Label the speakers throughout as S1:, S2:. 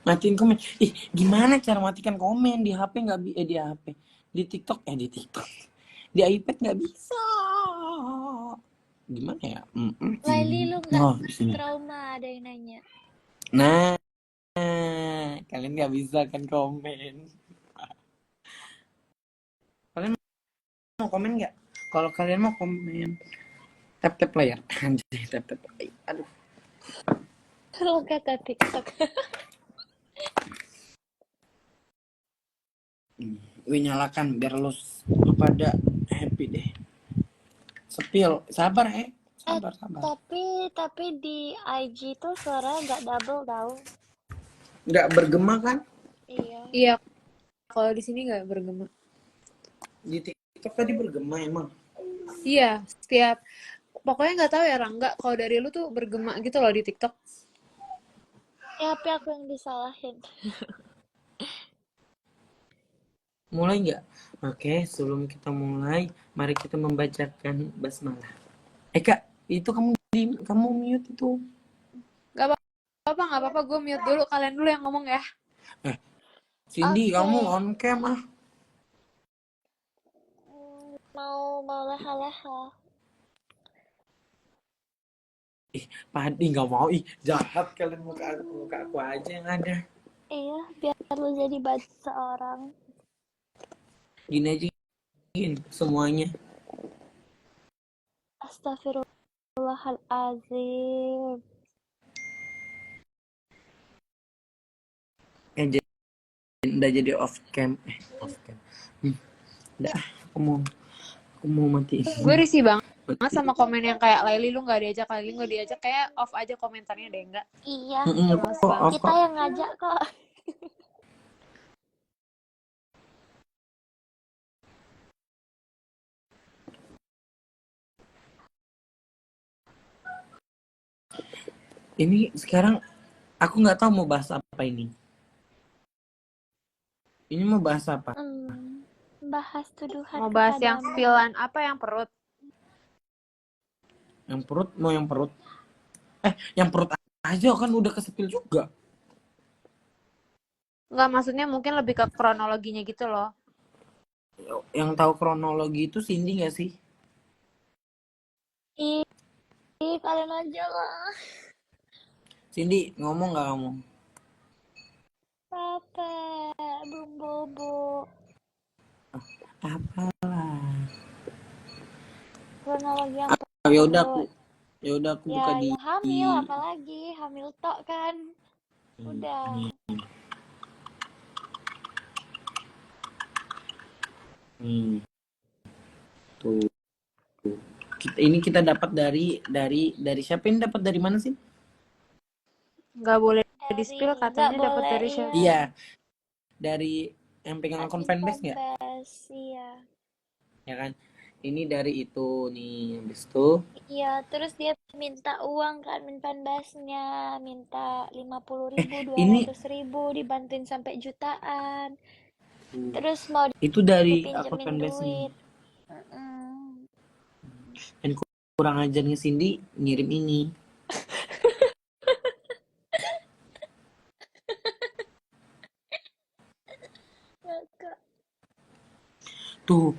S1: Matiin komen. Ih, gimana cara matikan komen di HP nggak di HP. Di TikTok di TikTok. Di iPad nggak bisa. Gimana ya?
S2: Laili lu nggak
S1: Oh, di sini.
S2: trauma, ada yang nanya.
S1: Nah, kalian nggak bisa kan komen. Kalian mau komen nggak? Kalau kalian mau komen, tap layar. Anjay, tap. Aduh.
S2: Kalau kata TikTok.
S1: Gue nyalakan biar lu pada happy deh. Sepil, sabar sabar.
S2: Tapi di IG tuh suaranya nggak double tau.
S1: Nggak bergema kan?
S2: Iya.
S3: Iya, kalau di sini nggak bergema.
S1: Di TikTok tadi bergema emang.
S3: Iya, pokoknya nggak tahu ya Rangga, kalau dari lu tuh bergema gitu loh di TikTok.
S2: Ya, tapi aku yang disalahin.
S1: Mulai nggak? Oke, sebelum kita mulai, mari kita membacakan basmalah. Kak, itu kamu mute itu.
S3: Nggak apa-apa, gue mute dulu, kalian dulu yang ngomong ya.
S1: Cindy,
S2: Oke.
S1: kamu on cam
S2: Mau leha-leha.
S1: Padi nggak mau, jahat kalian muka aku aja yang ada.
S2: Iya, biar lu jadi bahasa orang.
S1: Gini aja, semuanya.
S2: Astagfirullahalazim.
S1: Udah jadi off cam. Udah, aku mau mati.
S3: Gue risih banget sama komen yang kayak Laili lu nggak diajak, kayak off aja komentarnya deh, enggak?
S2: Iya, kita yang ngajak kok.
S1: Ini sekarang aku nggak tahu mau bahas apa ini. Ini mau bahas apa?
S2: Bahas tuduhan.
S3: Mau bahas yang spillan apa, yang perut?
S1: Yang perut, mau yang perut. Yang perut aja kan udah kesepil juga.
S3: Nggak, maksudnya mungkin lebih ke kronologinya gitu loh.
S1: Yang tahu kronologi itu Cindy nggak sih?
S2: Ih, kalian aja lah.
S1: Cindy, ngomong nggak kamu?
S2: Papa, belum bobo.
S1: Apalah.
S2: Kronologi yang
S1: Ya udah aku buka di.
S2: yang hamil, apalagi hamil tok kan. Udah.
S1: Tuh. Kita dapat dari siapa, ini dapat dari mana sih?
S3: Nggak boleh di spill, katanya dapat dari siapa?
S1: Iya, dari yang pegang akun fanbase nggak?
S2: Iya.
S1: Ya kan? Ini dari itu nih, habis itu.
S2: Iya, terus dia minta uang kan, fanbase-nya minta 50.000, 200.000, dibantuin sampai jutaan. Terus mau
S1: itu dari akun
S2: dipinjemin
S1: fanbase
S2: duit.
S1: Dan kurang ajarnya Cindy ngirim ini. Tuh,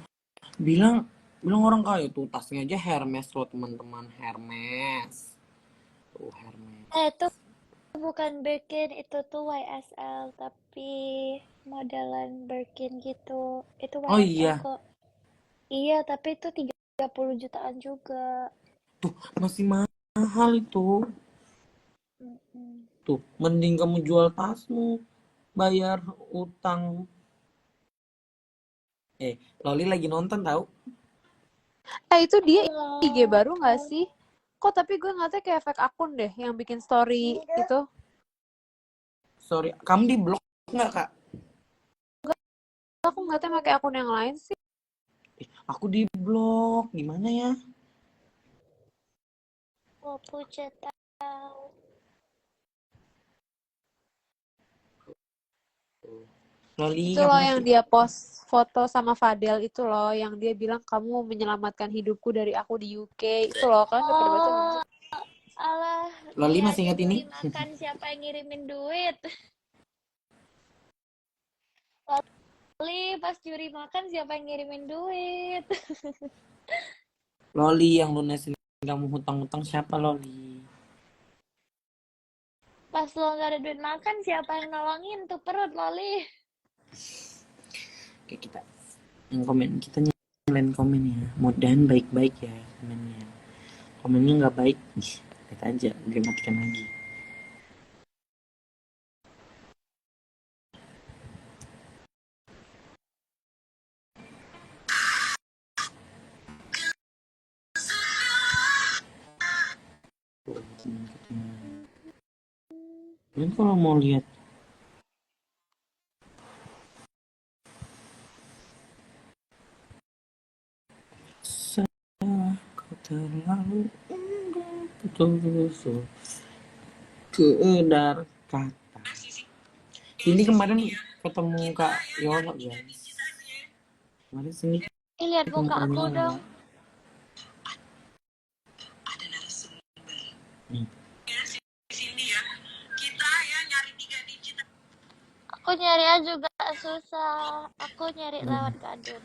S1: bilang orang kaya tuh tasnya aja Hermes loh teman-teman, Hermes. Tuh Hermes.
S2: Itu bukan Birkin, itu tuh YSL, tapi modelan Birkin gitu. Itu YSL.
S1: Oh iya.
S2: Kok. Iya, tapi itu 30 jutaan juga.
S1: Tuh, masih mahal itu. Tuh, mending kamu jual tasmu, bayar utang. Loli lagi nonton tahu?
S3: Itu dia IG baru nggak sih? Kok tapi gue ngeliatnya kayak fake akun deh yang bikin story itu.
S1: Sorry, kamu di blok nggak kak?
S3: Aku ngeliatnya pakai akun yang lain sih.
S1: Aku di blok, gimana ya?
S2: Aku tahu.
S1: Loli,
S3: Itu loh yang dia post foto sama Fadel itu loh, yang dia bilang kamu menyelamatkan hidupku dari aku di UK itu loh, kan udah pada baca belum sih?
S2: Alah,
S1: Loli
S2: Iya,
S1: masih
S2: dia
S1: ingat ini?
S2: juri makan siapa yang ngirimin duit. Loli, pas juri makan siapa yang ngirimin duit.
S1: Loli yang lunasin kamu hutang-hutang siapa Loli?
S2: Pas lo nggak ada duit makan, siapa yang nolongin tuh perut, Loli?
S1: Oke, yang komen kita nyalain komen ya. Mudahan baik-baik ya komennya. Komennya nggak baik, lihat aja, gue matikan lagi. Dan kalau mau lihat kau terlalu betul-betul keedar kata. Ini kemarin ketemu Kak Yola guys. Kemarin sini
S2: Lihat
S1: ketemu
S2: muka
S1: Kak
S2: aku
S1: Yola.
S2: dong.
S1: Nih.
S2: Aku nyari juga susah. Aku nyari lewat kadun.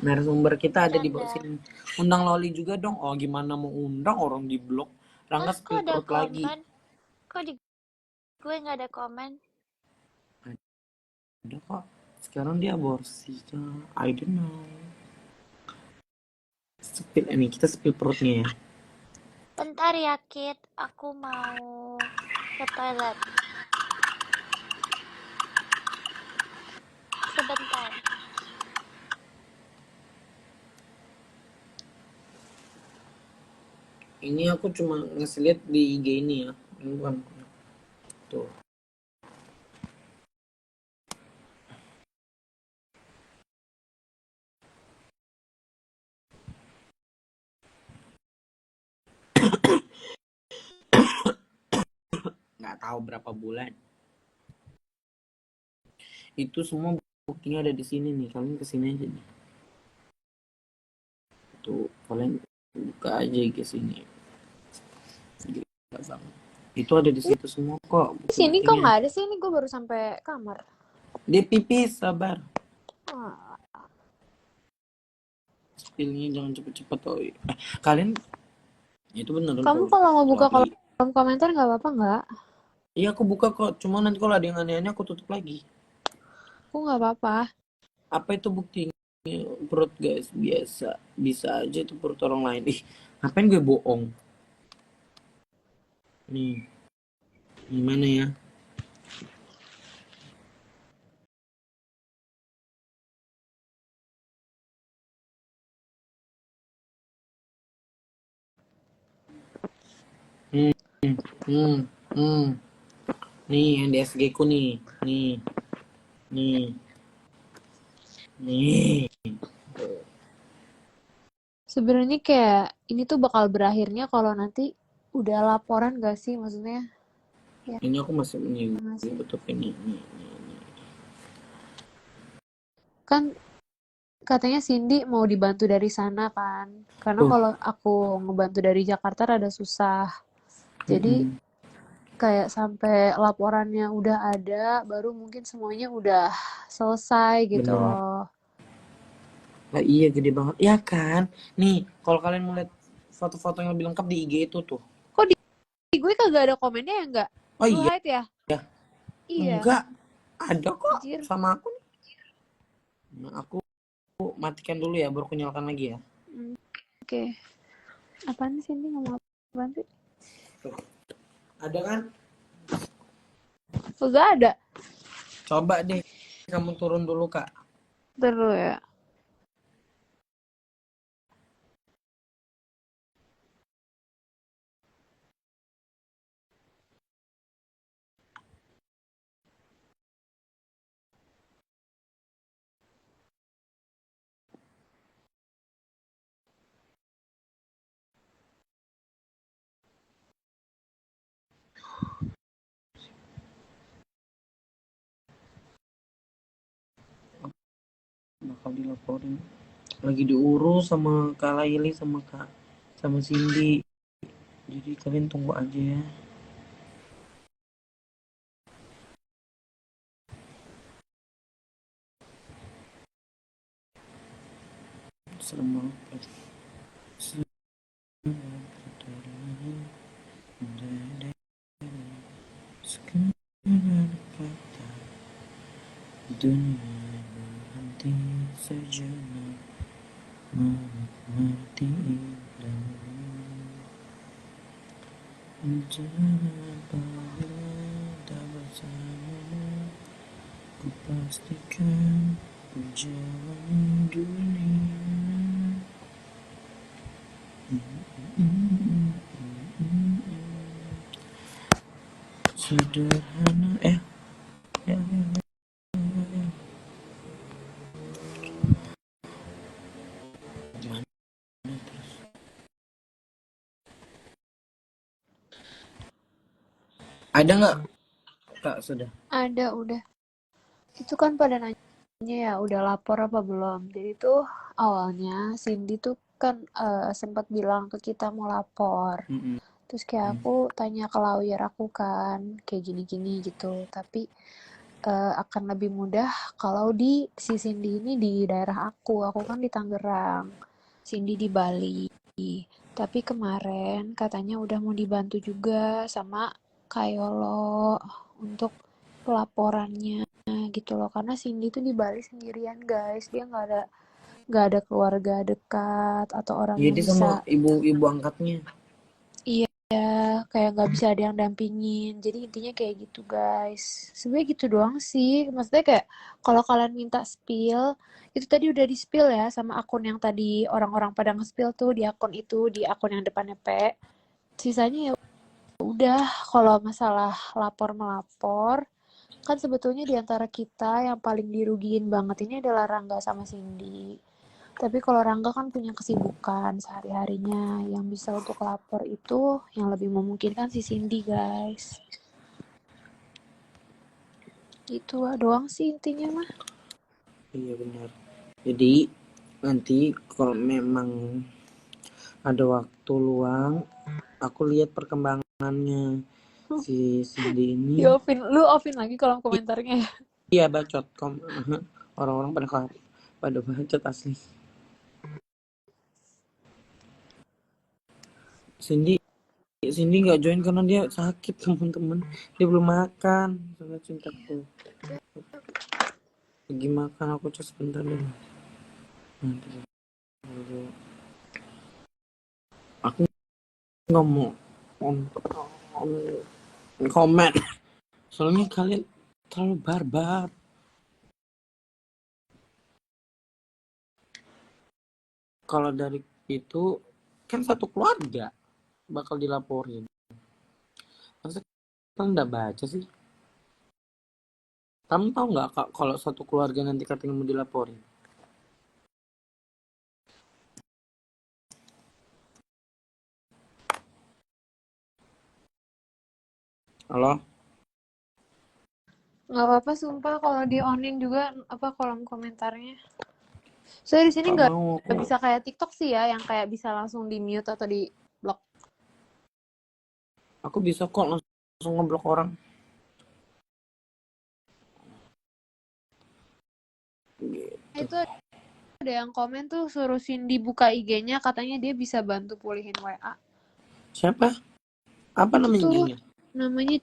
S1: Narasumber kita ada di bawah
S2: Canda.
S1: sini. Undang Loli juga dong. Oh gimana mau undang orang di blok. Rangga
S2: Mas, kok
S1: spill
S2: ada
S1: perut lagi.
S2: komen? Kok di gue nggak ada komen?
S1: Ada kok. Sekarang dia aborsi. I don't know. Spill ini kita spill perutnya ya.
S2: Bentar ya, Kit. Aku mau ke toilet. Sebentar.
S1: Ini aku cuma ngasih lihat di IG ini ya. Ini bukan. Tuh. Nggak tahu berapa bulan. Itu semua buktinya ada di sini nih. Kalian kesini aja nih. Tuh, kalian buka aja ke sini. Itu ada di situ semua kok.
S3: Di sini kok nggak ada sih? Ini gue baru sampai kamar.
S1: Dia pipis, sabar.
S3: Ah.
S1: Spillnya jangan cepet-cepet. Oh, kalian itu bener.
S3: Kamu kalau mau buka kolom komentar nggak apa-apa nggak?
S1: Iya aku buka kok. Cuma nanti kalau ada yang aneh-aneh aku tutup lagi.
S3: Aku nggak apa-apa.
S1: Apa itu buktinya? Perut guys biasa. Bisa aja itu perut orang lain. Ih, ngapain gue bohong? Nih. Gimana ya? Nih yang di SG ku nih. Nih.
S3: Sebenarnya kayak ini tuh bakal berakhirnya kalau nanti udah laporan gak sih, maksudnya? Ya.
S1: Ini aku masih
S3: Masih.
S1: tutup ini.
S3: Kan katanya Cindy mau dibantu dari sana kan. Karena kalau aku ngebantu dari Jakarta rada susah. Jadi kayak sampai laporannya udah ada, baru mungkin semuanya udah selesai gitu loh.
S1: Lah iya gede banget. Ya kan? Nih, kalau kalian mau lihat foto-foto yang lebih lengkap di IG itu tuh.
S3: Kok di gue kagak ada komennya ya enggak?
S1: Oh
S3: Lu
S1: iya.
S3: hide ya? Iya.
S1: Enggak. Ada kok
S3: Anjir.
S1: sama aku nih. Nah, aku matikan dulu ya, baru aku nyalakan lagi ya.
S3: Oke. Apaan sih ini ngomong apaan sih?
S1: Ada kan?
S3: Kagak ada.
S1: Coba deh kamu turun dulu, Kak.
S3: Terus ya.
S1: Bakal dilaporin. Lagi diurus sama Kak Laili sama Cindy. Jadi kalian tunggu aja ya. Serem banget. Dunia berhenti sejenak, menikmati indahnya. Jangan apabila tak bersamamu, ku pastikan ku jalani dunia. Sederhana ya, ya. Gimana terus? Ada nggak kak? Sudah.
S3: Ada, udah. Itu kan pada nanya ya, udah lapor apa belum? Jadi tuh awalnya Cindy tuh kan sempat bilang ke kita mau lapor.
S1: Mm-mm.
S3: Terus kayak aku tanya ke lawyer aku kan, kayak gini-gini gitu. Tapi akan lebih mudah kalau si Cindy ini di daerah aku. Aku kan di Tangerang, Cindy di Bali. Tapi kemarin katanya udah mau dibantu juga sama Kayolo untuk pelaporannya gitu loh. Karena Cindy tuh di Bali sendirian guys. Dia nggak ada keluarga dekat atau orang yang
S1: Jadi sama
S3: bisa.
S1: ibu angkatnya.
S3: Iya, kayak nggak bisa ada yang dampingin. Jadi intinya kayak gitu, guys. Sebenarnya gitu doang sih. Maksudnya kayak kalau kalian minta spill, itu tadi udah di-spill ya sama akun yang tadi orang-orang pada nge-spill tuh di akun itu, di akun yang depannya P. Sisanya ya udah, kalau masalah lapor melapor, kan sebetulnya di antara kita yang paling dirugiin banget ini adalah Rangga sama Cindy. Tapi kalau Rangga kan punya kesibukan sehari-harinya, yang bisa untuk lapor itu yang lebih memungkinkan si Cindy, guys. Gitu doang sih intinya mah.
S1: Iya benar. Jadi nanti kalau memang ada waktu luang, aku lihat perkembangannya si Cindy ini.
S3: Lu offin lagi kolom komentarnya ya.
S1: Iya bacot orang-orang pada bacot asli. Cindy Cindy nggak join karena dia sakit teman-teman. Dia belum makan. Sangat cintaku. Lagi makan, aku cek sebentar dulu. Nanti dulu. Aku nggak mau komen. Soalnya kalian terlalu barbar. Kalau dari itu kan satu keluarga bakal dilaporin. Masa kalian nggak baca sih? Kamu tahu nggak kak kalau satu keluarga nanti katanya mau dilaporin? Halo?
S3: Nggak apa-apa sumpah kalau di onin juga apa kolom komentarnya. Soalnya di sini
S1: Nggak
S3: nggak
S1: mau aku.
S3: bisa kayak TikTok sih ya, yang kayak bisa langsung di mute atau di block.
S1: Aku bisa kok langsung ngeblok orang. Gitu.
S3: Itu ada yang komen tuh suruh Cindy buka IG-nya, katanya dia bisa bantu pulihin WA.
S1: Siapa? Apa
S3: Itu
S1: namanya
S3: tuh
S1: IG-nya?
S3: namanya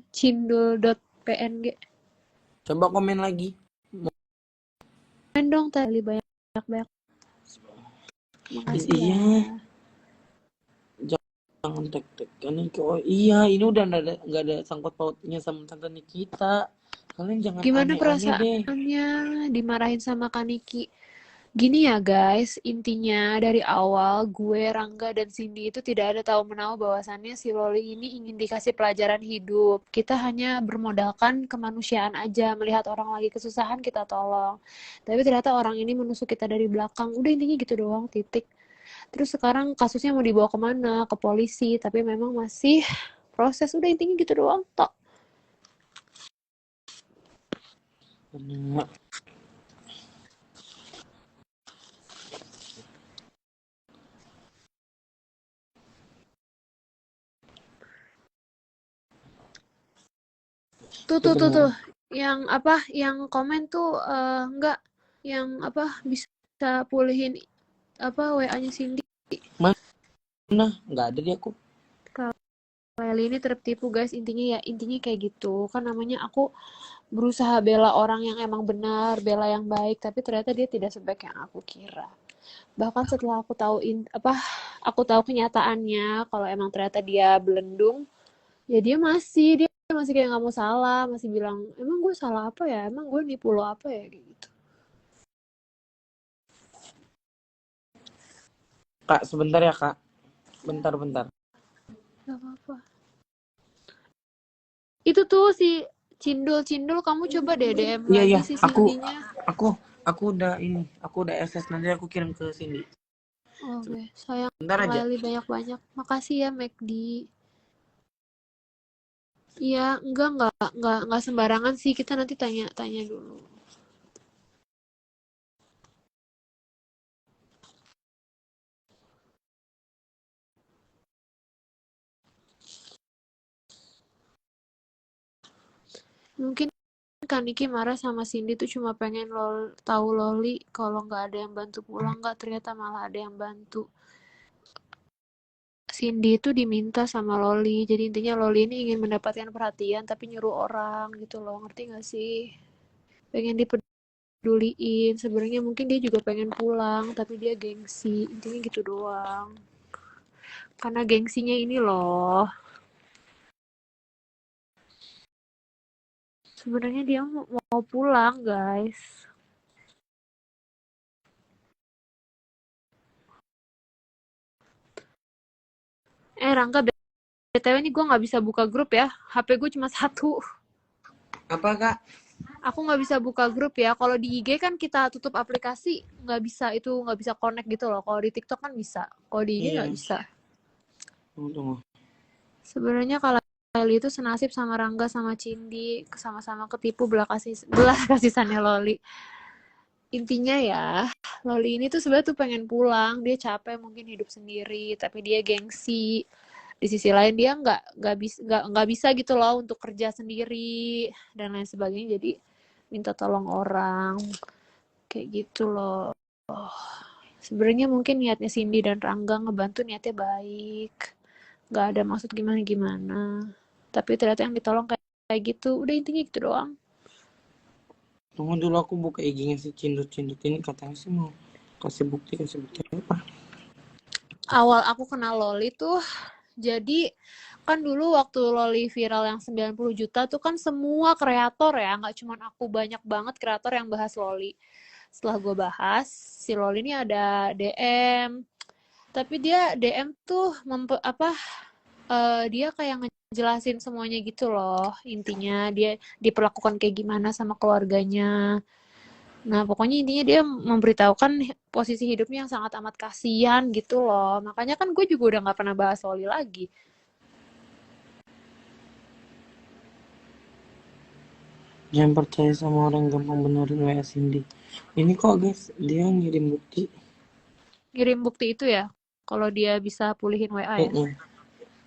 S3: cindul.png.
S1: Coba komen lagi.
S3: Komen dong tadi banyak-banyak. Makasih ya.
S1: Iya, jangan tek-tek kan. Oh iya, ini udah nggak ada sangkut pautnya sama tante Nikita. Kalian jangan
S3: Gimana
S1: aneh-aneh deh.
S3: perasaannya dimarahin sama Kaniki? Gini ya guys, intinya dari awal gue, Rangga, dan Cindy itu tidak ada tahu menahu bahwasannya si Loli ini ingin dikasih pelajaran hidup. Kita hanya bermodalkan kemanusiaan aja, melihat orang lagi kesusahan kita tolong. Tapi ternyata orang ini menusuk kita dari belakang. Udah intinya gitu doang, titik. Terus sekarang kasusnya mau dibawa kemana? Ke polisi, tapi memang masih proses. Udah intinya gitu doang, tok.
S1: Bener.
S3: Tuh
S1: Itu
S3: tuh tuh tuh.
S1: beneran.
S3: Yang apa? Yang komen tuh enggak yang apa bisa pulihin apa WA-nya Cindy.
S1: Mana? Nggak ada di aku.
S3: Leli ini tertipu guys, intinya kayak gitu kan, namanya aku berusaha bela orang yang emang benar, bela yang baik, tapi ternyata dia tidak sebaik yang aku kira. Bahkan setelah aku tahu kenyataannya kalau emang ternyata dia belendung, ya dia masih kayak nggak mau salah, masih bilang emang gue salah apa ya, emang gue nipu lo apa ya, kayak gitu.
S1: Kak, sebentar ya kak. Bentar.
S3: Gak apa-apa. Itu tuh si Cindul, kamu coba deh DM
S1: Iya
S3: lagi
S1: iya.
S3: si
S1: Aku
S3: Cindy-nya.
S1: aku aku udah ini. Aku udah SS, nanti aku kirim ke Cindy.
S3: Oke, sayang
S1: Bentar aja.
S3: Leli banyak-banyak. Makasih ya McD. Iya, enggak sembarangan sih. Kita nanti tanya-tanya dulu. Mungkin Kak Niki marah sama Cindy tuh cuma pengen tahu Loli kalau nggak ada yang bantu pulang, nggak ternyata malah ada yang bantu. Cindy itu diminta sama Loli, jadi intinya Loli ini ingin mendapatkan perhatian tapi nyuruh orang gitu loh, ngerti nggak sih? Pengen dipeduliin, sebenarnya mungkin dia juga pengen pulang tapi dia gengsi, intinya gitu doang. Karena gengsinya ini loh, sebenarnya dia mau pulang guys. Rangga, BTW ini gue nggak bisa buka grup ya, HP gue cuma satu.
S1: Apa kak?
S3: Aku nggak bisa buka grup ya. Kalau di IG kan kita tutup aplikasi, nggak bisa connect gitu loh. Kalau di TikTok kan bisa, kalau di IG nggak
S1: Iya.
S3: bisa.
S1: Tunggu.
S3: Sebenarnya kalau Loli itu senasib sama Rangga sama Cindy, sama-sama ketipu belah kasisannya Loli. Intinya ya, Loli ini tuh sebenarnya tuh pengen pulang, dia capek mungkin hidup sendiri, tapi dia gengsi. Di sisi lain dia nggak bisa gitu loh untuk kerja sendiri dan lain sebagainya, jadi minta tolong orang kayak gitu loh. Sebenarnya mungkin niatnya Cindy dan Rangga ngebantu niatnya baik, nggak ada maksud gimana gimana, tapi ternyata yang ditolong kayak gitu, udah intinya gitu doang.
S1: Tunggu dulu, aku buka IG-nya si Cindut ini, katanya sih mau kasih bukti apa?
S3: Awal aku kenal Loli tuh, jadi kan dulu waktu Loli viral yang 90 juta tuh kan semua kreator ya, nggak cuma aku, banyak banget kreator yang bahas Loli. Setelah gue bahas, si Loli ini ada DM, tapi dia DM tuh dia kayak ngejelasin semuanya gitu loh, intinya dia diperlakukan kayak gimana sama keluarganya. Nah, pokoknya intinya dia memberitahukan posisi hidupnya yang sangat amat kasihan gitu loh. Makanya kan gue juga udah nggak pernah bahas Loli lagi.
S1: Jangan percaya sama orang gampang benerin WA Cindy. Ini kok guys, dia ngirim bukti.
S3: Ngirim bukti itu ya, kalau dia bisa pulihin WA ya.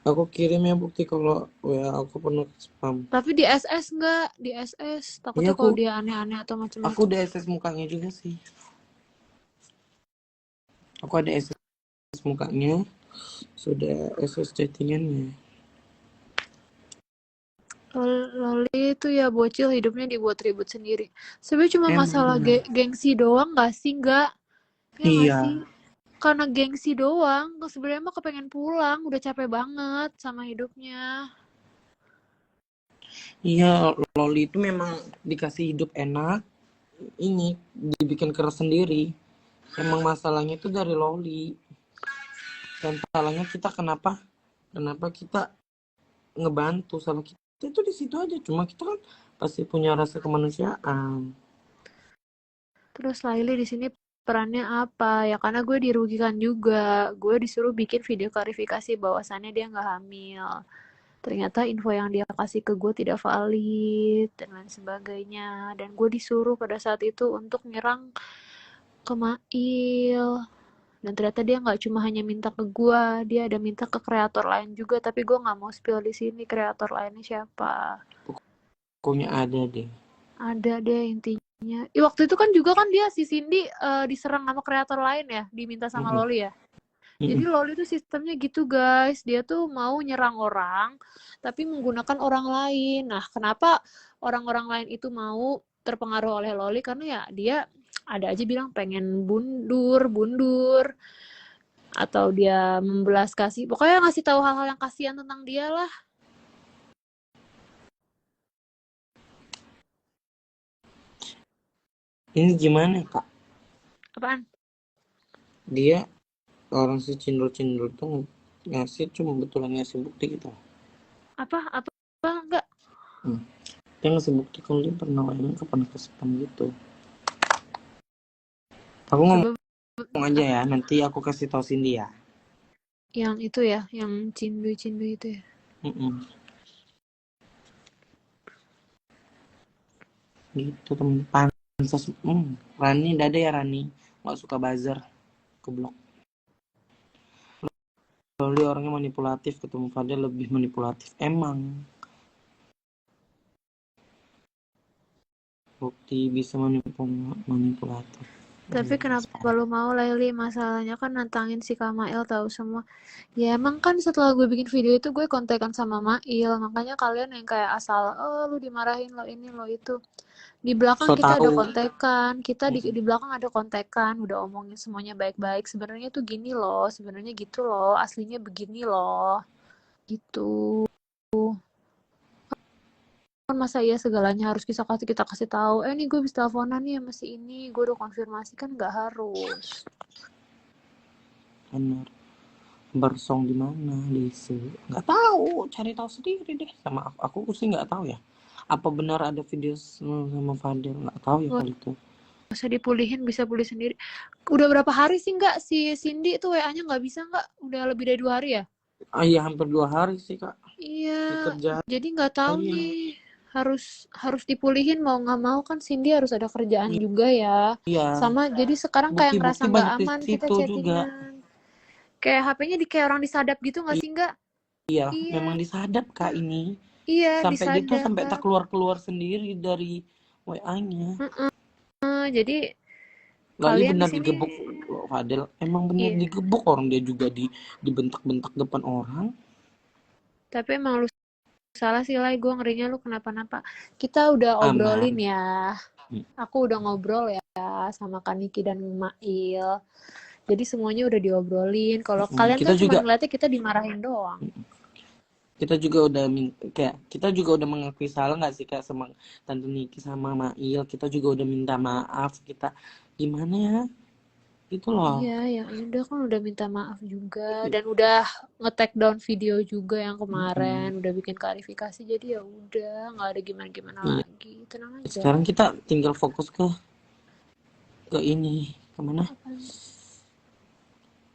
S1: Aku kirim ya bukti kalau WA aku penuh spam.
S3: Tapi di SS nggak, di SS.
S1: Iya,
S3: Takutnya kalau dia aneh-aneh atau
S1: aku
S3: macam-macam.
S1: udah SS mukanya juga sih. Aku ada SS mukanya, sudah SS chattingannya.
S3: Loli itu ya bocil, hidupnya dibuat ribut sendiri. Sebenarnya cuma masalah
S1: Emang.
S3: gengsi doang nggak sih? Nggak? Ya nggak
S1: Iya.
S3: sih? Karena gengsi doang. Sebenarnya mah kepengen pulang. Udah capek banget sama hidupnya.
S1: Iya, Loli itu memang dikasih hidup enak, ini dibikin keras sendiri. Emang masalahnya itu dari Loli. Dan salahnya kita kenapa kita ngebantu, salah kita itu di situ aja. Cuma kita kan pasti punya rasa kemanusiaan.
S3: Terus Laili di sini perannya apa? Ya karena gue dirugikan juga. Gue disuruh bikin video klarifikasi bahwasannya dia nggak hamil. Ternyata info yang dia kasih ke gue tidak valid dan lain sebagainya. Dan gue disuruh pada saat itu untuk nyerang ke Mail. Dan ternyata dia nggak cuma hanya minta ke gue, dia ada minta ke kreator lain juga. Tapi gue nggak mau spill di sini kreator lainnya siapa.
S1: Pokoknya ada deh.
S3: Ada deh intinya. Waktu itu kan juga kan dia si Cindy diserang sama kreator lain ya, diminta sama
S1: Mm-mm.
S3: Loli ya. Jadi
S1: Mm-mm.
S3: Loli tuh sistemnya gitu guys, dia tuh mau nyerang orang, tapi menggunakan orang lain. Nah, kenapa orang-orang lain itu mau terpengaruh oleh Loli? Karena ya dia ada aja bilang pengen bundur, atau dia membelas kasih. Pokoknya ngasih tahu hal-hal yang kasihan tentang dia lah.
S1: Ini gimana kak?
S3: Apaan?
S1: Dia orang si cindul-cindul tuh ngasih cuma betulan ngasih bukti gitu.
S3: Apa enggak?
S1: Dia ngasih bukti kalau dia pernah kesepan gitu. Aku
S3: Coba
S1: ngomong aja ya, nanti aku kasih tau Cindy ya.
S3: yang itu ya, yang cindu-cindu itu ya.
S1: Mm-mm. Gitu temen pansos. Rani dada ya Rani, nggak suka buzzer, keblok. Loli orangnya manipulatif, ketemu Fadel lebih manipulatif. Emang bukti bisa manipulatif.
S3: Tapi kenapa lu mau Laili? Masalahnya kan nantangin si Kamail tahu semua. Ya emang kan setelah gue bikin video itu gue kontekan sama Mail. Makanya kalian yang kayak asal, oh lu dimarahin lo ini lo itu. Di belakang
S1: So
S3: kita ada
S1: tahu.
S3: kontekan. Kita di belakang ada kontekan. Udah omongin semuanya baik-baik. Sebenarnya tuh gini loh. Sebenarnya gitu loh. Aslinya begini loh. Gitu. Kan masa iya segalanya harus kita kasih tahu nih gue bisa teleponan nih sama si ini, gue udah konfirmasi, kan nggak harus.
S1: Bener. Bersong di mana DC? Nggak tahu, cari tahu sendiri deh. Sama aku sih nggak tahu ya. Apa benar ada video sama Fadel? Nggak tahu ya kalau itu.
S3: Gak usah dipulihin, bisa pulih sendiri. Udah berapa hari sih nggak si Cindy tuh WA-nya nggak bisa nggak? Udah lebih dari 2 hari ya?
S1: Iya hampir 2 hari sih kak.
S3: Iya,
S1: Kerja.
S3: jadi nggak tahu nih. Harus dipulihin mau nggak mau kan Cindy harus ada kerjaan juga ya.
S1: Iya.
S3: Sama jadi sekarang kayak
S1: Bukti-bukti
S3: ngerasa nggak
S1: banyak di
S3: aman kita
S1: situ juga.
S3: chattingan. Kayak HP-nya kayak orang disadap gitu nggak sih nggak?
S1: Iya, memang
S3: Iya,
S1: disadap kak ini.
S3: iya
S1: Sampai dia tuh sampai tak
S3: disadap.
S1: keluar sendiri dari WA-nya.
S3: Jadi
S1: Lali
S3: kalian di
S1: benar
S3: sini
S1: digebuk Fadel. Emang benar
S3: iya.
S1: digebuk orang dia juga dibentak-bentak depan orang.
S3: Tapi emang lu salah sih Lai, gue ngerinya lu kenapa-napa. Kita udah obrolin
S1: Aman.
S3: ya. Aku udah ngobrol ya sama Kaniki dan Mail. Jadi semuanya udah diobrolin. Kalau kalian
S1: Kita
S3: kan cuma
S1: juga
S3: ngeliatnya kita dimarahin doang.
S1: kita juga udah kita juga udah mengakui salah nggak sih kak sama Tante Niki sama Mail. Kita juga udah minta maaf. Kita gimana ya? Itu loh.
S3: Iya, ya udah kan udah minta maaf juga dan udah nge-take down video juga yang kemarin, udah bikin klarifikasi. Jadi ya udah, nggak ada gimana-gimana
S1: Iya.
S3: lagi. Tenang aja.
S1: Sekarang kita tinggal fokus ke ini kemana?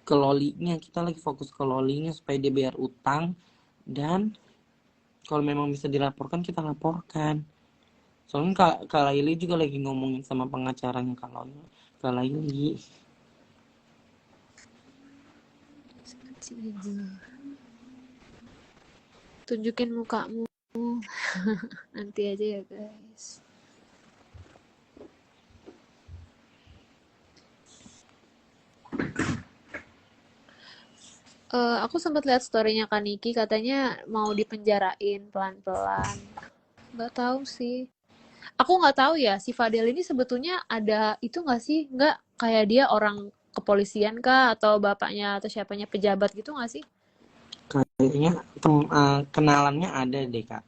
S1: Ke Lolinya. Kita lagi fokus ke Lolinya supaya dia bayar utang, dan kalau memang bisa dilaporkan kita laporkan. Soalnya Kak Laili juga lagi ngomongin sama pengacaranya Kak Laili.
S3: Tunjukin mukamu nanti aja ya guys. Aku sempat lihat story-nya Kaniki, katanya mau dipenjarain pelan-pelan. Nggak tahu sih. Aku nggak tahu ya, si Fadel ini sebetulnya ada itu nggak sih? Nggak kayak dia orang kepolisian kah? Atau bapaknya atau siapanya pejabat gitu nggak sih?
S1: Kayaknya kenalannya ada deh kak.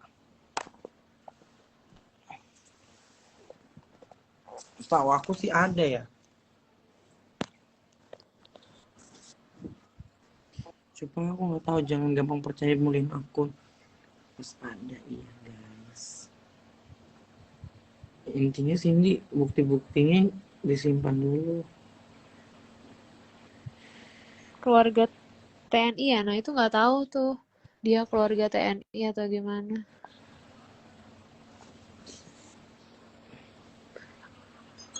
S1: Setahu aku sih ada ya. Cuma aku nggak tahu, jangan gampang percaya mulihin akun. Terus ada iya guys. Intinya sih ini bukti-buktinya disimpan dulu.
S3: Keluarga TNI ya, nah itu nggak tahu tuh dia keluarga TNI atau gimana.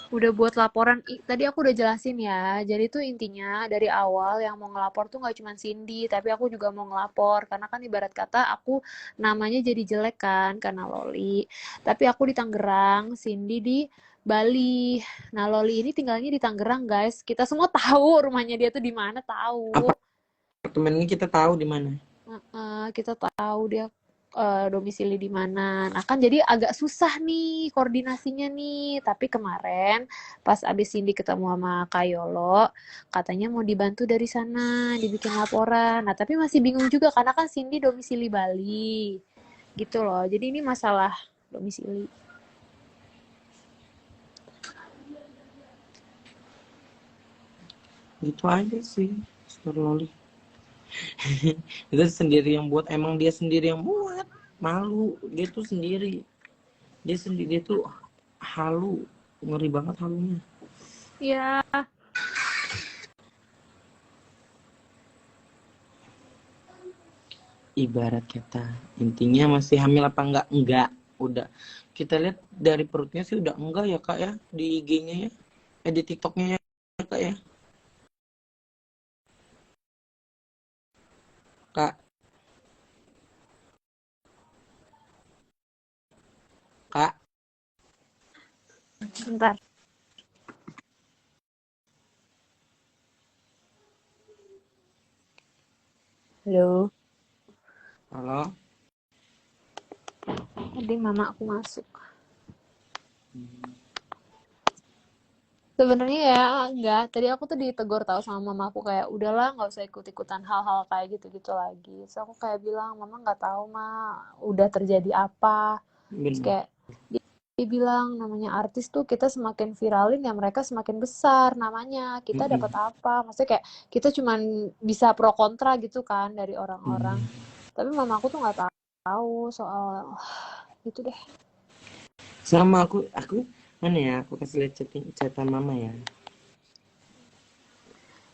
S3: Udah buat laporan. Tadi aku udah jelasin ya. Jadi tuh intinya dari awal yang mau ngelapor tuh nggak cuma Cindy, tapi aku juga mau ngelapor. Karena kan ibarat kata aku namanya jadi jelek kan karena Loli. Tapi aku di Tangerang, Cindy di Bali. Nah, Loli ini tinggalnya di Tangerang, guys. Kita semua tahu rumahnya dia tuh di mana, tahu.
S1: Apartemennya kita tahu di mana.
S3: Kita tahu dia domisili di mana. Nah kan jadi agak susah nih koordinasinya nih. Tapi kemarin pas abis Cindy ketemu sama Kayolo, katanya mau dibantu dari sana, dibikin laporan. Nah tapi masih bingung juga karena kan Cindy domisili Bali. Gitu loh. Jadi ini masalah domisili.
S1: Gitu aja sih, Mister Loli. Itu sendiri yang buat, emang dia sendiri yang buat. Malu, dia tuh sendiri. Dia tuh halu, ngeri banget halunya.
S3: Ya,
S1: Ibarat kata, intinya masih hamil apa enggak, udah kita lihat dari perutnya sih udah enggak ya kak ya, di IG-nya ya, di TikTok-nya ya kak ya, kak. Kak,
S3: bentar. Halo.
S1: halo.
S3: Tadi mama aku masuk. Sebenarnya ya enggak. Tadi aku tuh ditegur tahu sama mama aku kayak udahlah nggak usah ikut-ikutan hal-hal kayak gitu-gitu lagi. So aku kayak bilang mama nggak tahu mah udah terjadi apa. Terus
S1: Bener.
S3: kayak dia bilang namanya artis tuh kita semakin viralin ya mereka semakin besar namanya. Kita dapat
S1: Mm-mm.
S3: apa? Maksudnya kayak kita cuman bisa pro kontra gitu kan dari orang-orang.
S1: Hmm.
S3: Tapi mama aku tuh nggak tahu soal gitu deh.
S1: Sama aku mana ya, aku kasih lihat catatan mama ya.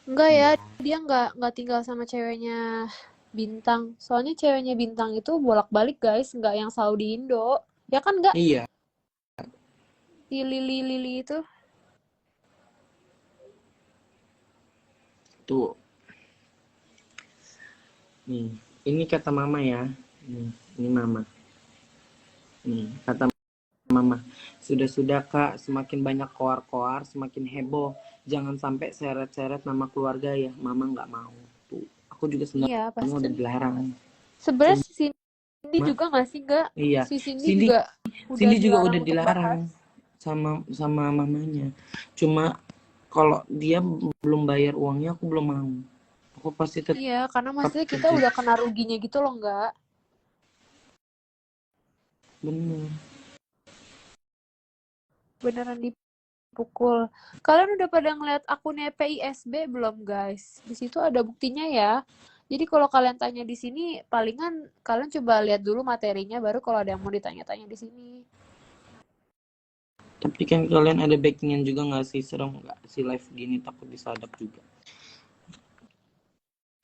S3: Enggak ya,
S1: Iya.
S3: dia nggak tinggal sama ceweknya Bintang. Soalnya ceweknya Bintang itu bolak-balik guys, nggak yang selalu di Indo. Ya kan nggak?
S1: Iya,
S3: Si Lili itu.
S1: tuh. Nih, ini kata mama ya. Ini mama. Nih, kata mama. Sudah-sudah kak, semakin banyak koar-koar, semakin heboh. Jangan sampai seret-seret nama keluarga ya. Mama nggak mau. Tuh, aku juga
S3: Iya,
S1: sebenarnya
S3: pasti.
S1: udah dilarang.
S3: Sebenarnya si Cindy
S1: Cuma,
S3: juga nggak sih, nggak?
S1: iya.
S3: Si Cindy
S1: Cindy,
S3: juga udah
S1: Cindy juga
S3: dilarang
S1: udah
S3: untuk
S1: dilarang
S3: bahas.
S1: sama mamanya. Cuma kalau dia belum bayar uangnya, aku belum mau. Aku pasti
S3: Iya,
S1: tetap
S3: karena maksudnya kita
S1: kerja.
S3: udah kena ruginya gitu loh, nggak?
S1: Bener.
S3: Beneran dipukul. Kalian udah pada ngeliat akunnya PISB belum, guys? Di situ ada buktinya ya. Jadi kalau kalian tanya di sini, palingan kalian coba lihat dulu materinya, baru kalau ada yang mau ditanya-tanya di sini.
S1: Tapi kan kalian ada backingan juga nggak sih? Serem nggak sih live gini, takut disadap juga.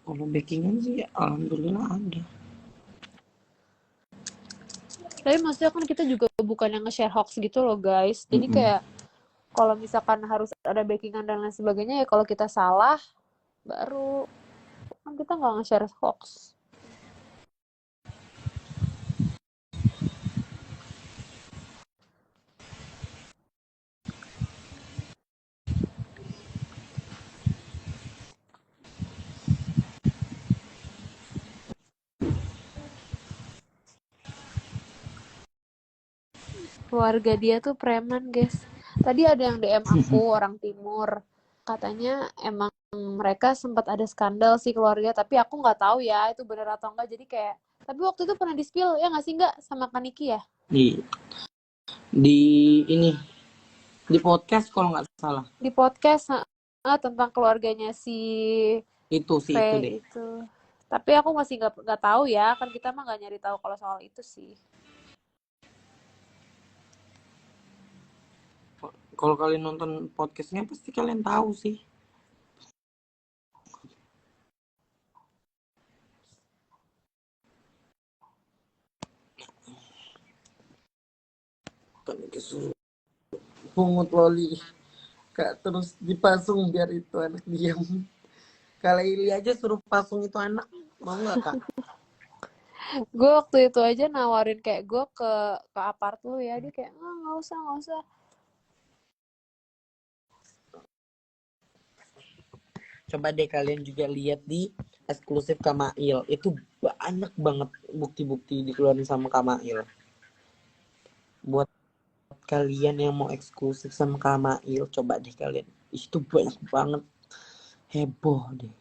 S1: Kalau backingan sih ya, alhamdulillah ada.
S3: Tapi maksudnya kan kita juga bukan yang nge-share hoax gitu loh, guys. Jadi
S1: Mm-mm.
S3: kayak kalau misalkan harus ada backingan dan lain sebagainya, ya kalau kita salah, baru kan kita nggak nge-share hoax. Keluarga dia tuh preman, guys. Tadi ada yang DM aku, orang timur. Katanya emang mereka sempat ada skandal sih keluarga, tapi aku nggak tahu ya itu benar atau enggak. Jadi kayak, tapi waktu itu pernah di-spill ya nggak sih nggak sama Kaniki ya?
S1: Di ini di podcast kalau nggak salah.
S3: Di podcast tentang keluarganya si
S1: Itu
S3: V
S1: sih itu deh.
S3: itu. Tapi aku masih nggak tahu ya, kan kita mah nggak nyari tahu kalau soal itu sih.
S1: Kalau kalian nonton podcastnya pasti kalian tahu sih. Kan disuruh pungut loli. Kak, terus dipasung biar itu anak diam. Kalau Ili aja suruh pasung itu anak, mau nggak Kak?
S3: Gue waktu itu aja nawarin kayak gue ke apart lu ya, dia kayak nggak usah nggak usah.
S1: Coba deh kalian juga lihat di eksklusif Kamail. Itu banyak banget bukti-bukti dikeluarin sama Kamail. Buat kalian yang mau eksklusif sama Kamail, coba deh kalian. Itu banyak banget. Heboh deh.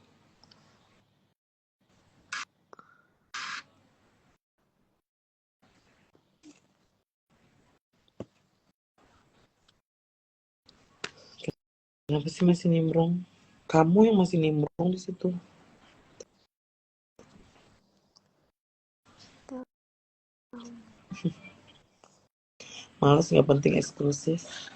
S1: Kenapa sih masih nimbrung? Kamu yang masih nimbrung di situ. Males nggak penting eksklusif.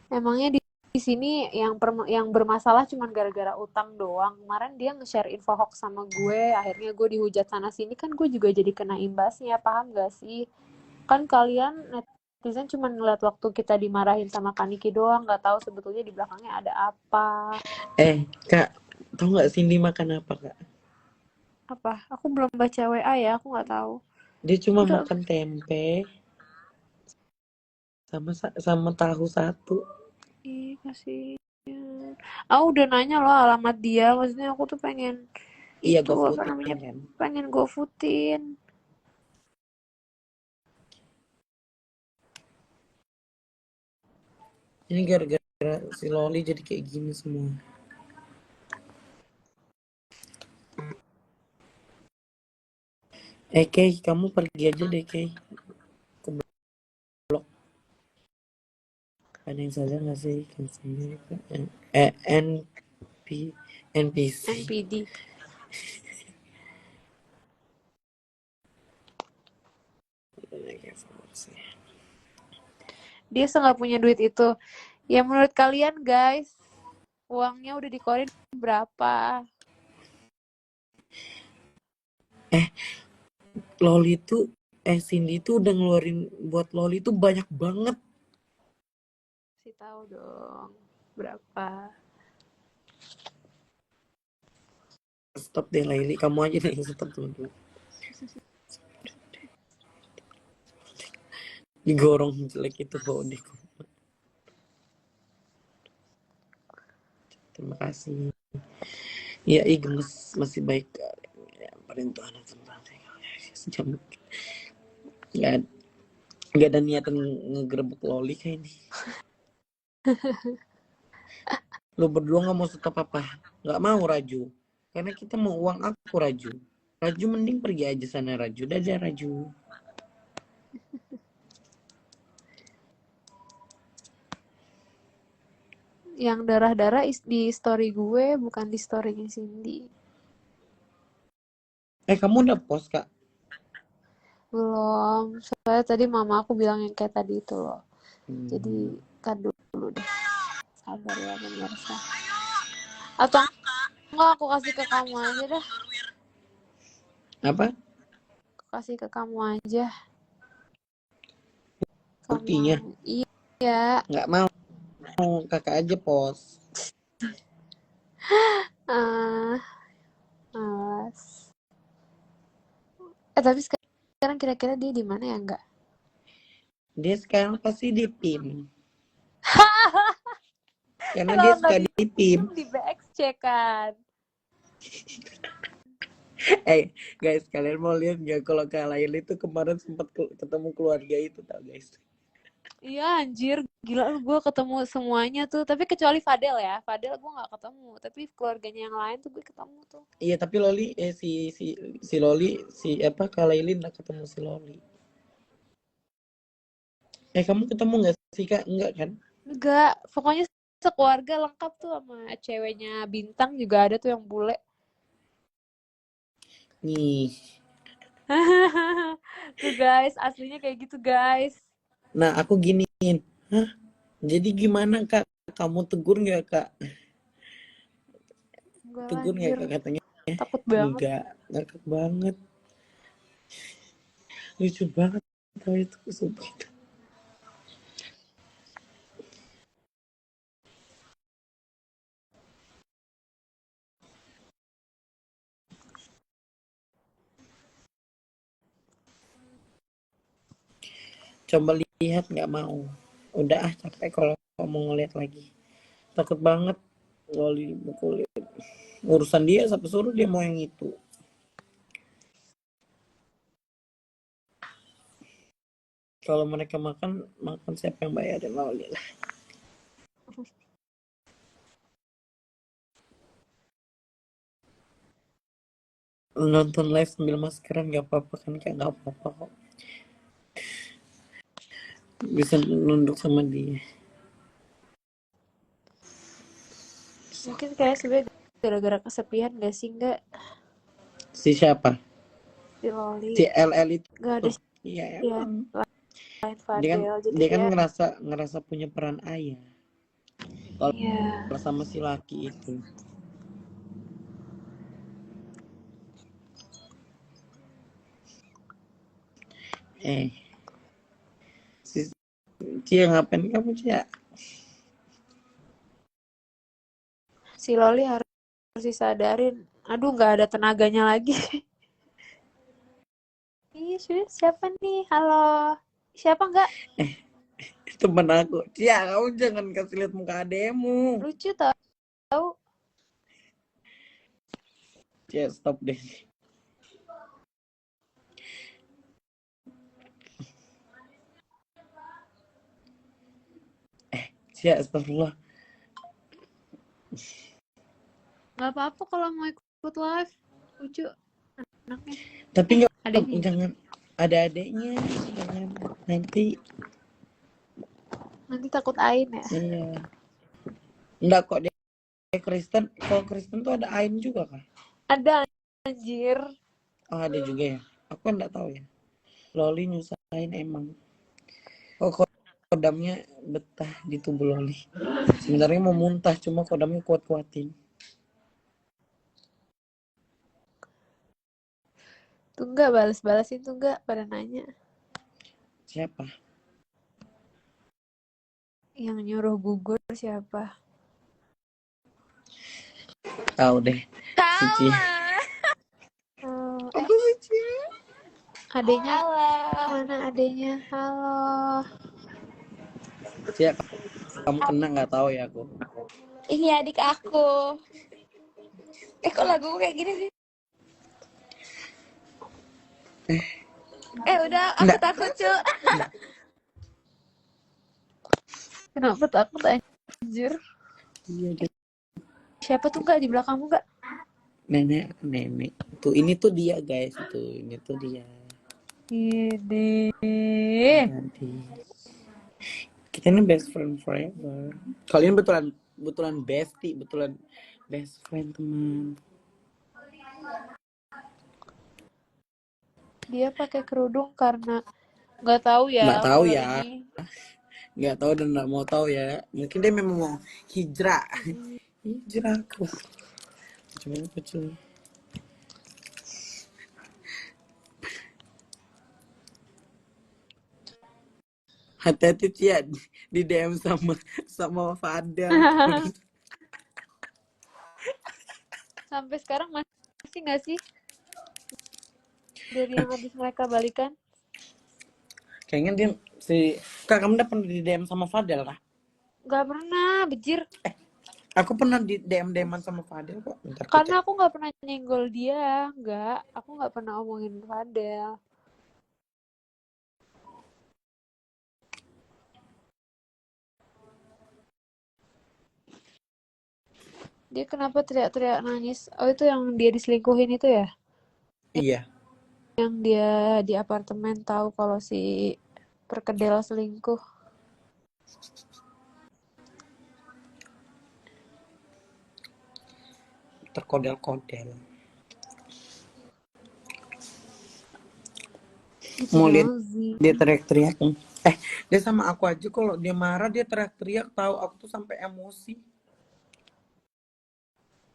S3: Emangnya di sini yang bermasalah cuman gara-gara utang doang. Kemarin dia nge-share info hoax sama gue, akhirnya gue dihujat sana sini, kan gue juga jadi kena imbasnya, paham gak sih? Kan kalian netizen cuma ngeliat waktu kita dimarahin sama Kaniki doang, nggak tahu sebetulnya di belakangnya ada apa.
S1: Kak, tau nggak Cindy makan apa Kak?
S3: Apa? Aku belum baca WA ya, aku nggak tahu.
S1: Dia cuma
S3: Udah,
S1: makan tempe sama tahu satu.
S3: ih kasihan. Aku udah nanya loh alamat dia, maksudnya aku tuh pengen
S1: Iya,
S3: itu apa namanya,
S1: GoFoodin kan.
S3: pengen GoFoodin.
S1: Ini gara-gara si Loli jadi kayak gini semua. Kay, kamu pergi aja deh Kay. Ke blok. Ada yang salah nggak sih? NPC.
S3: NPD. Dia nggak punya duit itu. Ya menurut kalian guys, uangnya udah dikeluarin berapa?
S1: Loli tuh Cindy tuh udah ngeluarin buat Loli tuh banyak banget.
S3: Kasih tahu dong berapa.
S1: Stop deh Laili, kamu aja deh yang stop teman-teman. Digorong jelek itu bawa deh. Terima kasih. Ya, gemes masih baik. Ya, perintahan sejam. Nggak, nggak ada niatan ngegerebek Loli kayak ini. Lo berdua nggak mau stop apa? Nggak mau Raju. Karena kita mau uang aku Raju. Raju mending pergi aja sana Raju. Dadah Raju.
S3: Yang darah-darah di story gue, bukan di storynya Cindy.
S1: Kamu udah post Kak?
S3: Belum. Soalnya tadi mama aku bilang yang kayak tadi itu loh. Jadi kan dulu deh. Sabar ya pemirsa. Atau enggak aku kasih ke kamu aja dah.
S1: Apa?
S3: Aku kasih ke kamu aja.
S1: Buktinya?
S3: Iya.
S1: Nggak mau. Kakak aja post.
S3: Malas. Tapi sekarang kira-kira dia di mana ya enggak?
S1: Dia sekarang pasti di PIM. Karena
S3: Kalau
S1: dia
S3: nggak
S1: suka di PIM.
S3: di BXC kan.
S1: Guys, kalian mau lihat nggak kalau Kak Laili itu kemarin sempat ketemu keluarga itu tau guys?
S3: Iya anjir, gila lu, gue ketemu semuanya tuh. Tapi kecuali Fadel ya, Fadel gue nggak ketemu. Tapi keluarganya yang lain tuh gue ketemu tuh.
S1: Iya, tapi Loli si Loli Kak Laili nggak ketemu si Loli. Kamu ketemu nggak sih Kak? Enggak kan?
S3: Enggak, pokoknya sekeluarga lengkap tuh sama ceweknya Bintang juga ada tuh yang bule.
S1: Nih.
S3: Tuh guys, aslinya kayak gitu guys.
S1: Nah, aku giniin. Hah? Jadi gimana Kak? Kamu tegur nggak Kak?
S3: Enggak lah,
S1: Tegur nggak
S3: anjir.
S1: Kak katanya?
S3: Takut banget.
S1: Enggak, ngakak banget. Lucu banget tau itu sumpah. Coba lihat, nggak mau. Udah capek kalau mau ngeliat lagi. Takut banget loli dipukulin. Urusan dia sampai suruh dia mau yang itu. Kalau mereka makan siapa yang bayarin loli lah. Nonton live sambil maskeran nggak apa-apa kan, kayak nggak apa-apa kok. Bisa nunduk sama dia.
S3: Mungkin kayak sebenarnya gara-gara kesepian gak sih? Nggak,
S1: Si siapa?
S3: si Loli.
S1: Si LL itu.
S3: Nggak ada
S1: Iya
S3: yang
S1: emang.
S3: lain Fadel. Jadi
S1: Dia kan
S3: kayak,
S1: ngerasa punya peran ayah. Kalau
S3: iya.
S1: sama si laki itu. Si Cia ngapain kamu Cia?
S3: Si Loli harus disadarin. Aduh, nggak ada tenaganya lagi. Ih, siapa nih? Halo. Siapa nggak?
S1: Temen aku. Cia, kamu jangan kasih lihat muka ademu.
S3: Lucu tau.
S1: Cia, stop deh. Cia, astagfirullah.
S3: Nggak apa-apa kalau mau ikut live. Lucu. Anaknya.
S1: Tapi nggak,
S3: Adanya.
S1: jangan ada adeknya, jangan nanti.
S3: Nanti takut Ain ya.
S1: Iya. Enggak kok dia Kristen. Kalau Kristen tuh ada Ain juga kan?
S3: Ada anjir.
S1: Oh ada juga ya. Aku enggak tahu ya. Loli nyusahin emang. Oh kodamnya betah di tubuh Loli. Sebenarnya mau muntah, cuma kodamnya kuat-kuatin.
S3: Tuh nggak balas-balasin tuh nggak pada nanya.
S1: Siapa?
S3: Yang nyuruh gugur siapa?
S1: Tahu deh. Si Cia. Aku si Cia.
S3: Adenya
S2: Halo.
S3: mana adenya? Halo.
S1: Cia, kamu kena nggak tahu ya aku.
S2: Ini adik aku. Kok lagu kayak gini sih? Udah, aku
S1: Nggak.
S2: takut, cu.
S3: Kenapa takut anjir?
S1: Iya deh.
S3: Siapa tuh nggak di belakangmu nggak?
S1: Nenek. Tuh ini tuh dia guys. Tuh ini tuh dia.
S3: Ini.
S1: Nanti. Kita ini best friend forever. Kalian betulan bestie, betulan best friend teman.
S3: Dia pakai kerudung karena nggak tahu ya.
S1: Nggak tahu
S3: Kalau
S1: ya.
S3: ini
S1: Nggak tahu dan nggak mau tahu ya. Mungkin dia memang mau hijrah. Hijrah aku. Cuman. Hati-hati Cia di DM sama Fadel.
S3: sampai sekarang masih nggak sih dari yang habis mereka balikan?
S1: Kayaknya dia Kak, kamu udah pernah di DM sama Fadel kah?
S3: Nggak pernah, bejir.
S1: Aku pernah di DM-an sama Fadel kok. Bentar,
S3: Karena aku nggak pernah nyenggol dia, nggak. Aku nggak pernah omongin Fadel. Dia kenapa teriak-teriak nangis? Oh itu yang dia diselingkuhin itu ya?
S1: Iya.
S3: Yang dia di apartemen tahu kalau si perkedel selingkuh.
S1: Terkodel-kodel. Mau lihat dia teriak-teriak. Dia sama aku aja kalau dia marah dia teriak-teriak, tahu aku tuh sampai emosi.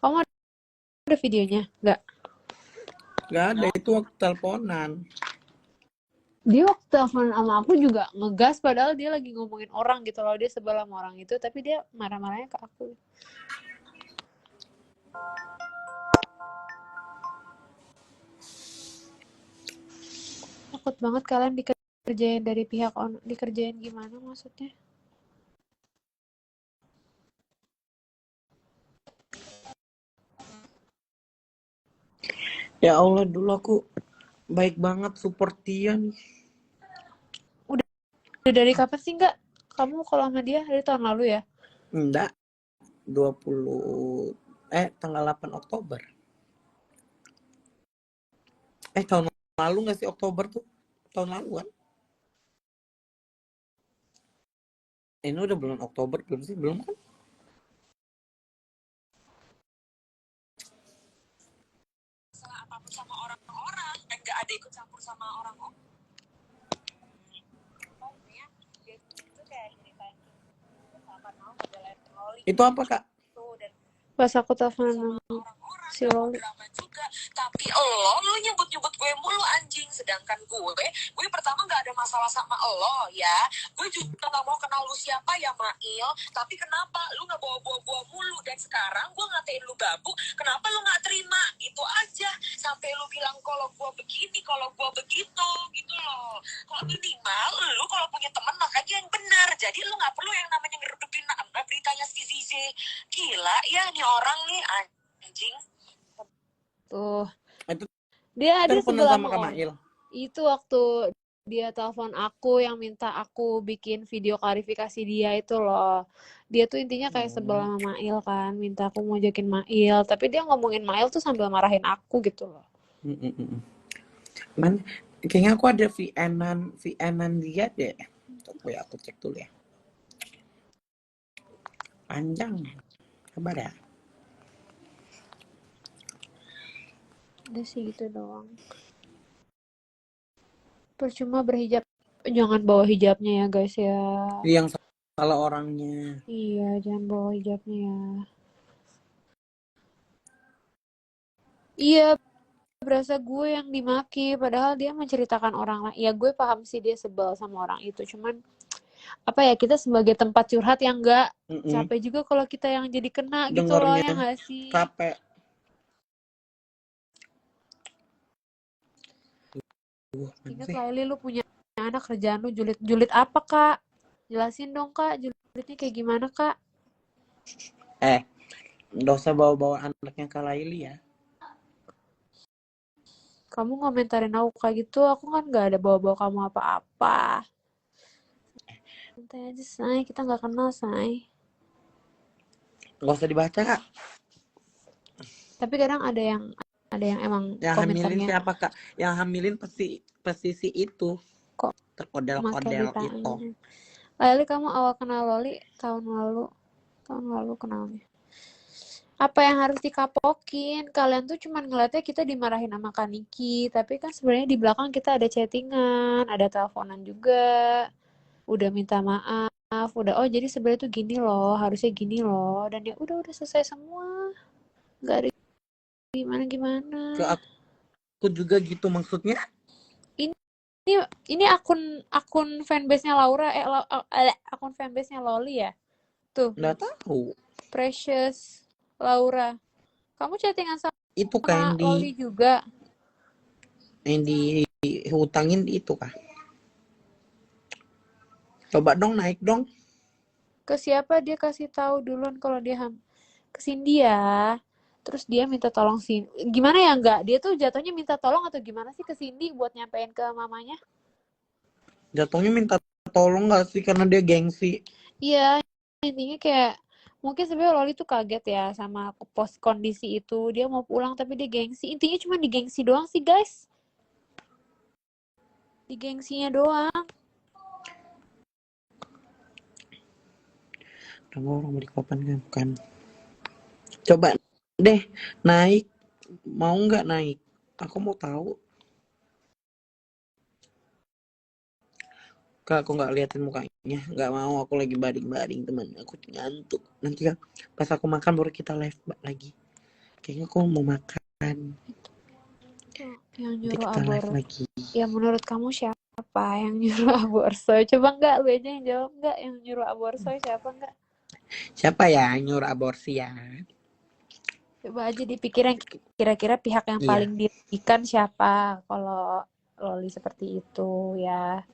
S3: Kamu ada videonya? Nggak.
S1: Gak ada, itu waktu teleponan.
S3: Dia waktu telepon sama aku juga ngegas padahal dia lagi ngomongin orang gitu loh. Dia sebel sama orang itu tapi dia marah-marahnya ke aku. Takut banget kalian dikerjain dari pihak dikerjain gimana maksudnya?
S1: Ya Allah, dulu aku baik banget support dia nih.
S3: Udah dari kapan sih nggak? Kamu kalau sama dia dari tahun lalu ya?
S1: Enggak, 20 tanggal 8 Oktober. Tahun lalu nggak sih Oktober tuh? Tahun lalu kan? Ini udah bulan Oktober belum sih? Belum kan?
S4: Apapun sama orang-orang dan gak ada ikut campur sama orang.
S1: Itu apa, Kak?
S3: Pas aku telepon sama si Loli.
S4: Drama juga, tapi lo nyebut-nyebut gue mulu anjing, sedangkan gue pertama gak ada masalah sama lo ya, gue juga gak mau kenal lu siapa ya Mail, tapi kenapa lu gak bawa-bawa mulu, dan sekarang gue ngatain lu gabuk, kenapa lu gak terima, gitu aja, sampai lu bilang kalau gue begini, kalau gue begitu, gitu loh. Kalau minimal lu kalau punya temen makanya yang benar, jadi lu gak perlu yang namanya ngerudupin beritanya si Zize. Gila ya nih orang nih anjing.
S3: Tuh.
S1: Itu
S3: Dia ada
S1: teleponan
S3: sebelah
S1: sama Kak Mail.
S3: Itu waktu dia telepon aku yang minta aku bikin video klarifikasi dia itu loh. Dia tuh intinya kayak sebel sama Mail kan, minta aku mau jokin Mail, tapi dia ngomongin Mail tuh sambil marahin aku gitu loh.
S1: Man, kayaknya aku ada VN-an dia deh. Tunggu ya, aku cek dulu ya. Panjang. Sabar ya.
S3: Udah sih gitu doang. Percuma berhijab, jangan bawa hijabnya ya guys ya.
S1: Yang salah orangnya.
S3: Iya, jangan bawa hijabnya ya. Iya, berasa gue yang dimaki, padahal dia menceritakan orang lain. Ya gue paham sih dia sebel sama orang itu, cuman apa ya, kita sebagai tempat curhat yang enggak capek juga kalau kita yang jadi kena gitu loh, ya nggak sih?
S1: Capek.
S3: Ingat Laili, lu punya anak, kerjaan lu julid apa kak? Jelasin dong kak, julidnya kayak gimana kak?
S1: Nggak usah bawa-bawa anaknya ke Laili ya.
S3: Kamu ngomentarin aku kayak gitu, aku kan nggak ada bawa-bawa kamu apa-apa. Santai aja say, kita nggak kenal say.
S1: Nggak usah dibaca kak.
S3: Tapi kadang ada yang emang
S1: yang
S3: komentarnya.
S1: Hamilin siapa kak? Yang hamilin pasti itu.
S3: Kok
S1: terkodel itu.
S3: Laili, kamu awal kenal Loli tahun lalu kenalnya. Apa yang harus dikapokin? Kalian tuh cuman ngeliatnya kita dimarahin sama Kaniki, tapi kan sebenarnya di belakang kita ada chattingan, ada teleponan juga, udah minta maaf, udah oh jadi sebenarnya tuh gini loh, harusnya gini loh, dan ya udah selesai semua, nggak ada gimana.
S1: Ke aku juga gitu maksudnya.
S3: Ini akun fanbase-nya Laura, akun fanbase-nya Loli ya, tuh.
S1: Nggak tahu.
S3: Precious Laura. Kamu chattingan sama
S1: itu kan
S3: Loli juga?
S1: Yang dihutangin itu kah? Coba dong naik dong.
S3: Ke siapa dia kasih tahu duluan kalau dia ke Cindy ya. Terus dia minta tolong Cindy. Gimana ya enggak? Dia tuh jatuhnya minta tolong atau gimana sih ke Cindy buat nyampein ke mamanya?
S1: Jatuhnya minta tolong nggak sih karena dia gengsi?
S3: Iya, intinya kayak mungkin sebenarnya Loli tuh kaget ya sama post kondisi itu. Dia mau pulang tapi dia gengsi. Intinya cuma digengsi doang sih guys. Digengsinya doang.
S1: Orang mau di Kopan kan? Coba deh naik, mau nggak naik? Aku mau tahu. Kak, aku nggak liatin mukanya, nggak mau. Aku lagi baring-baring teman. Aku ngantuk. Nanti kan pas aku makan baru kita live lagi. Kayaknya aku mau makan.
S3: Yang
S1: Nanti
S3: nyuruh
S1: kita live lagi.
S3: Ya menurut kamu siapa yang nyuruh aborso? Coba enggak, lu aja yang jawab enggak, yang nyuruh aborso siapa enggak?
S1: Siapa ya nyuruh aborsi ya?
S3: Coba aja dipikirin kira-kira pihak yang paling dirugikan siapa kalau Loli seperti itu ya.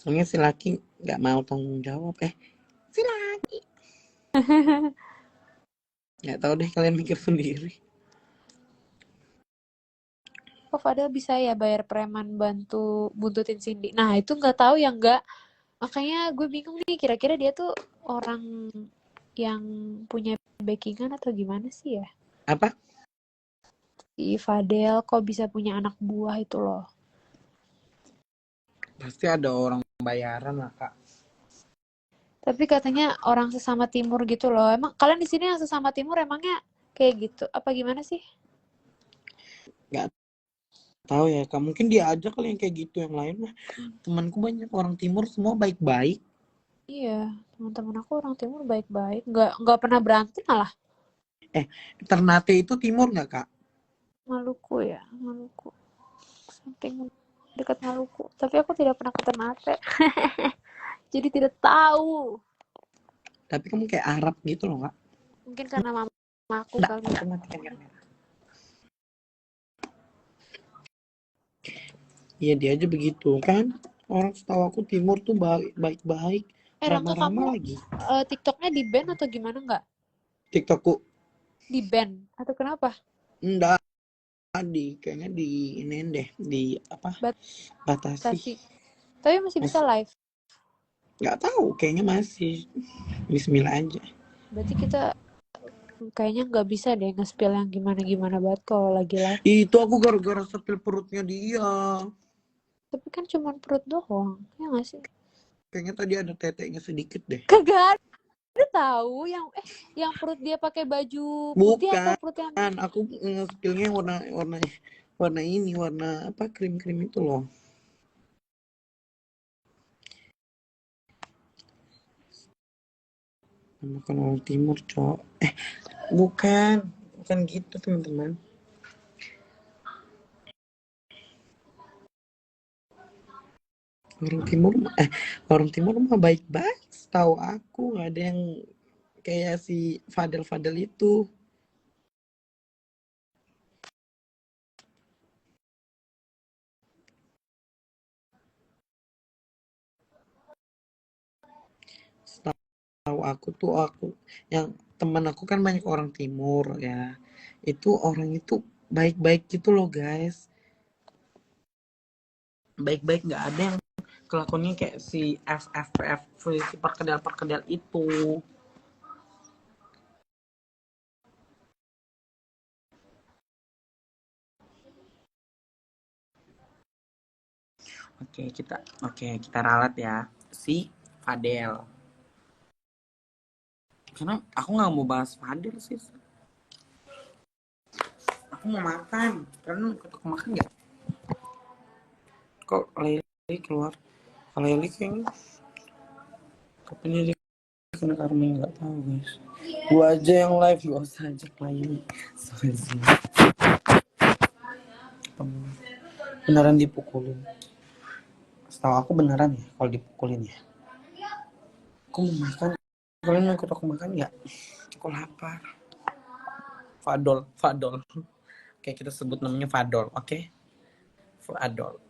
S1: Soalnya si laki nggak mau tanggung jawab. Si laki. Nggak tahu deh, kalian mikir sendiri.
S3: Kok Fadel bisa ya bayar preman bantu buntutin Cindy? Nah, itu nggak tahu ya nggak. Makanya gue bingung nih, kira-kira dia tuh orang yang punya backingan atau gimana sih ya?
S1: Apa?
S3: Si Fadel kok bisa punya anak buah itu loh.
S1: Pasti ada orang bayaran lah, Kak.
S3: Tapi katanya orang sesama timur gitu loh. Emang kalian di sini yang sesama timur emangnya kayak gitu? Apa gimana sih?
S1: Nggak tahu ya, Kak. Mungkin dia aja kali yang kayak gitu, yang lain mah. Temanku banyak orang timur, semua baik-baik.
S3: Iya, teman-teman aku orang timur baik-baik. Nggak pernah berantem malah.
S1: Ternate itu timur nggak, Kak?
S3: Maluku ya, Maluku. Samping dekat Maluku. Tapi aku tidak pernah ke Ternate. Jadi tidak tahu.
S1: Tapi kamu kayak Arab gitu loh, Kak.
S3: Mungkin karena mama aku
S1: Nggak,
S3: kali.
S1: aku matikan kamera. Iya, dia aja begitu kan. Orang setahu aku timur tuh baik-baik.
S3: Rangga, kamu
S1: Ramah-ramah lagi.
S3: TikToknya di ban atau gimana nggak?
S1: TikTokku
S3: Di ban atau kenapa?
S1: enggak, kayaknya di ini deh, di apa? Batasi.
S3: Batasi. Tapi masih bisa live.
S1: Nggak tahu, kayaknya masih. Bismillah aja.
S3: Berarti kita kayaknya nggak bisa deh nge-spill yang gimana-gimana banget kalau lagi live.
S1: Itu aku gara-gara sepil perutnya dia.
S3: Tapi kan cuma perut doang, ya nggak sih?
S1: Kayaknya tadi ada teteknya sedikit deh.
S3: Kagak ada tahu yang perut dia pakai baju putih atau perut yang
S1: Bukan, aku nge-spillnya warna ini, warna apa, krim-krim itu loh. Makan orang timur, cok. Bukan gitu, teman-teman. Orang timur mah baik-baik, setahu aku nggak ada yang kayak si Fadel itu. Setahu aku yang teman aku kan banyak orang timur ya. Itu orang itu baik-baik gitu loh, guys. Baik-baik, nggak ada yang kelakuannya kayak si FFPF, si perkedel itu. Oke, kita ralat ya si Fadel. Karena aku nggak mau bahas Fadel sih. Aku mau makan. Kalian aku makan nggak? Kok Leli keluar? Kalau Leli kayaknya kapan dia kena karma, nggak tahu, guys. Gua aja yang live, gak usah ajak Leli. Beneran dipukulin. Setahu aku beneran ya kalau dipukulin ya. Aku mau makan. Kalian mau ikut aku makan nggak? Aku lapar. Fadol. Oke, kita sebut namanya Fadol, oke? Fadol.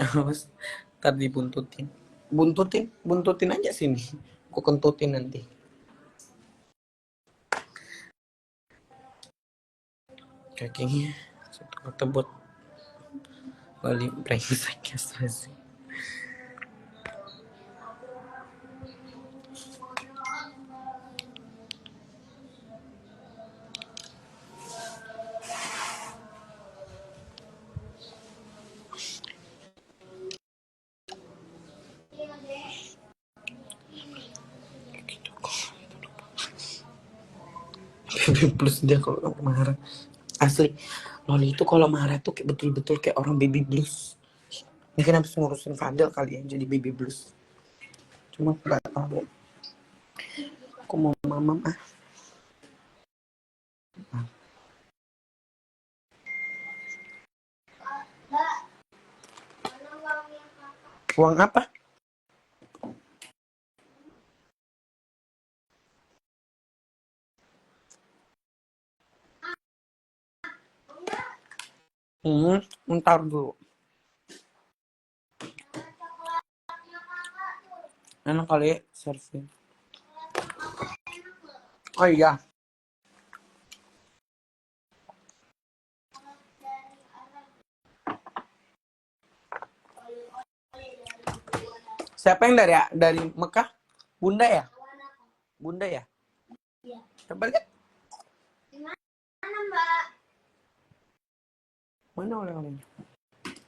S1: Awas, ntar dibuntutin. Buntutin aja sini. Aku kentutin nanti. Kakinya satu tebut. Lali brengsek ya sih. Plus dia kalau marah asli, Loli itu kalau marah tuh kayak betul-betul kayak orang baby blues. Mungkin habis ngurusin Fadel kali ya jadi baby blues. Cuma aku nggak tahu. Aku mau mamam Uang apa? Ntar dulu. Enak kali serving. Oh iya. Siapa yang dari Mekah? Bunda ya? Bunda ya? Iya. Coba lihat. Mana oleh-olehnya?